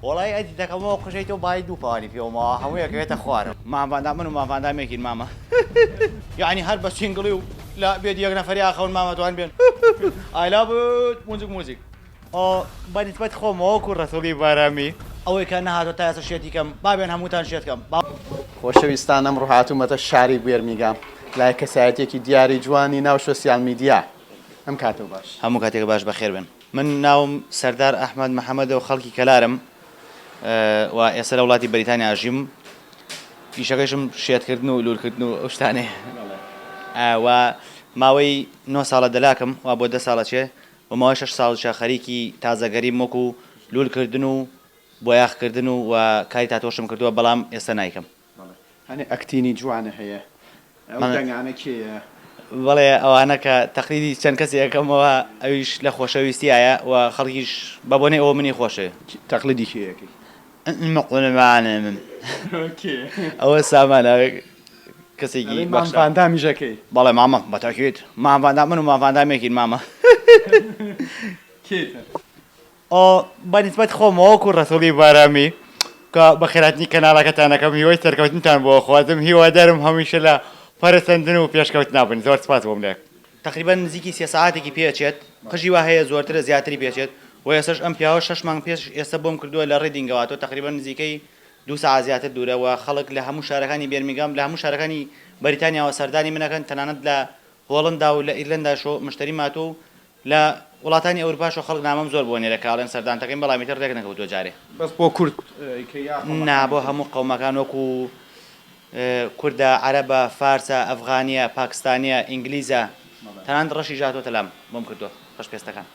وڵی ئەدی دەکەمەوە قژەیتەوە بای دوو پانی پێوەمەوە هەموویەکەوێتە خوارم ماماواندا من و ماماواندا مێکین مامە یعنی هەر بە سینگڵی و لا بێت یەک نەفەری ئاخەون مامەتوان بێن ئایلا بوت موزیک بەنسبەت خۆمەوە کوڕ ڕەسوڵی بارامی ئەوەی کە نەهاتۆ تا ئێستا شێتی کەم بابێن هەمووتان شێتکەم خۆشەویستان ئەمڕۆ هاتوومەتە شاری بێرمیگام لای کەسایەتێکی دیاری جوانی ناو سۆسیال میدیا ئەم کاتەوە باش هەموو کاتێک باش بەخێر بن من ناوم سەردار ئەحمەد محەممەدە و خەڵکی کەلارم و ئێستا لە وڵاتی بەریتانیا ئاژیم ئیشەکەشم شێتکردن و لورکردن و ئەو شتانێ و ماوەی 9 ساڵە دەلاکم و بۆ 10 ساڵە چێ و ماوەی 6 ساڵ خەریکی تازەگەری مۆک و لورکردن و بۆیاخکردن و کاری تاتۆشم کردووە بەڵام ئێستا نایکەم هەنێ ئەکتینی جوانە هەیە دەنگانە کێیە بەڵێ ئەوانە کە تەقلیدی چەند کەسی یەکەمەوە ئەویش لە خۆشەویستیایە و خەڵکیش بە بۆنێ ئەوە منی خۆشێ تەقلیدی کێیەکەی مقڵمانە من ئەوە سامانە کەسێکی مامڤاندامیژەکەی بەڵێ مامە بەتاکێت مامڤاندا من و مامڤاندامێکین مامە بەنسبەت خۆمەوە کوڕ ڕەسوڵی بارامی کە بە خێراتنی کەناڵەکەتانەکەم هیوای سەرکەوتنتان بۆ خوازم هیوادارم هەمیشە لە پەرسەندن و پێشکەوت نابن زۆر سپاس بۆم لێک تقریبا نزیکی 3 ساعتێکی پێچێت قژی وا هەیە زۆرترە زیاتری پێچێت و ئێستش ئەم پیاوە 6 مانگ پێش ئێستا بۆم کردووە لە ڕێدینگەواتەوە تقریبا نزیکەی 2 ساعت زیاتر دوورەوە خەڵک لە هەموو شارەکانی بێرمیگام لە هەموو شارەکانی بەریتانیاوە سەردانی منەکەن تەنانەت لە هۆڵندا و لە ئیرلندا شۆ مشتری ماتوو لە وڵاتانی ئەوروپاش و خەڵک نامەم زۆر بۆ نێرەکاڵێن سەردانتەکەین بەڵامی تر ڕێک نەکەوتووە جارێ بەس بۆ کورد نا بۆ هەموو قەومەکان وەکو کوردە عەرەبە فارسە ئەفغانیە پاکستانیە ئینگلیزە تەنانەت ڕەشی ژاتۆتە لام بۆم کردووە ڕەش پێستەکان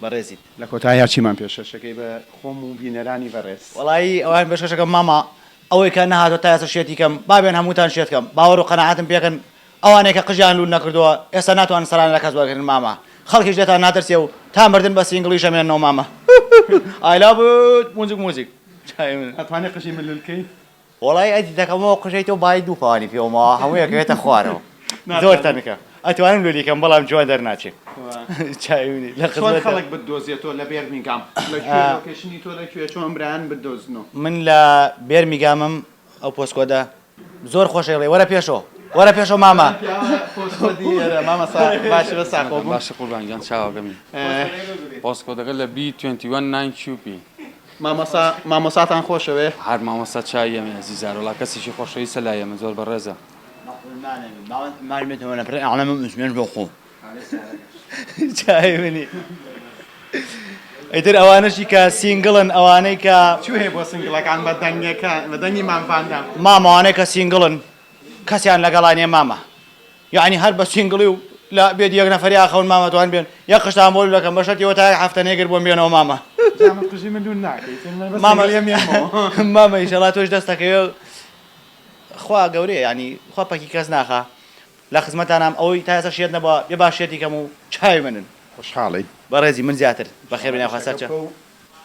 بەڕێزیت لە کۆتایی چیمان پێشەشەکەی بە خۆم و بینەرانی بەڕێز وڵایی ئەوان پێشەشەکەم ماما ئەوەی کە نەهاتۆ تا ئێستا شێتی کەم بابێن هەمووتان شێتکەم باوەڕ و قەناعەتم پێکەن ئەوانێک کە قژیان لول نەکردووە ئێستا ناتوانن سەران لە کەس وەرگرن ماما خەڵکیش دێتان ناترسێ و تا مردن بە سینگڵی شەمێنەوە ماما ئایلا بوت موزیک ئەتوانێت قژی من لولکەی وڵی ئەدی دەکەمەوە قژەیتەوە بای دوو پانی پێوەمەوە هەموویەکەوێتە خوارەوە زۆر تەنکە ئەتوانم لولیکەم بەڵام جوان دەرناچێت چۆن خەڵک بدۆزیێتەوە لە بێرمیگام لەکێشنی تۆ لەکوێ چۆن برایان بدۆزنەوە من لە بێرمیگامم ئەو پۆسکۆدا زۆر خۆشەڵێ وەرە پێشەوە وەرە پێشەوە ماما باشە قوربانگیان چاوەگەمی پۆسکۆدەکە لە B21 9QP مامۆساتان خۆشەوێ هەر مامۆستا چای ئەمە عەزیزان وڵا کەسێکی خۆشەویستە لای ئێمە زۆر بەڕێزە چای منی ئەیتر ئەوانەشی کە سینگڵن ئەوانەی کە چ هەیە بۆ سینگڵەکان بە دەنگەکان بە دەنگی مامڤاندا مامەوانەی کە سینگڵن کەسیان لەگەڵانیە مامە یعنی هەر بە سینگڵی و لا بێت یەک نەفەری ئاخەون مامەتوان بێن یەک قشتان بۆ لەکەم بەشەتیەوە تا هەفتە نێگر بۆم بێنەوە مامە قژی من دوور ناکەیت مامە ئیشەڵا تۆش دەستەکەوێ خوا گەورەیە ینی خوا پەکی کەس ناخا لە خزمەتانام ئەوەی تا ئێستا شێت نەبووە بێ باش شێتی کەم و چای منن خۆشحاڵی بەڕێزی من زیاتر بەخێر بێنێ خوا سەرچە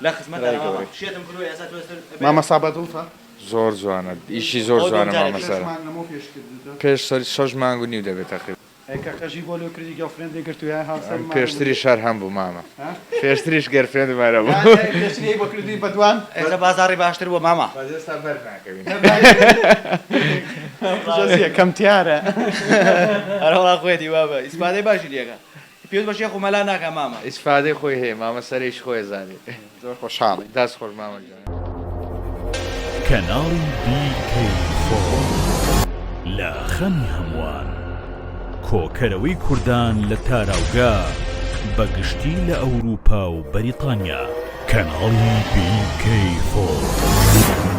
لە خزمەتانام شێتم کردووە ئێستا تۆ مامەسا بەدڵتە زۆر جوانە ئیشی زۆر جوانە مامەسەر پێش شەش مانگ و نیو دەبێت تەقریبا کە قەژی بۆ لێ کردی گەڵفرێندی گرتووە هاوسەر پێشتری شار هەم بوو مامە پێشتریش گەرفرێندمانە بوو پێشتری بۆ کردی بەدوان ئێستا بازاڕی باشتر بووە ماما ئێستا بەر ناکەوین کەمتیارە هەرەوڵا خۆێتی وابە ئیسپادەی باشی لێکە پێوت بە شێخ و مەلا ناکە ماما ئیسفادەی خۆی هەیە مامە سەرێش خۆی زانێت زۆر خۆشحاڵی داست خۆش مامە کەناڵی BK4 لە خەمی هەمووان کۆکەرەوەی کوردان لە تاراوگا بەگشتی لە ئەوروپا و بەریتانیا کەناڵی BK4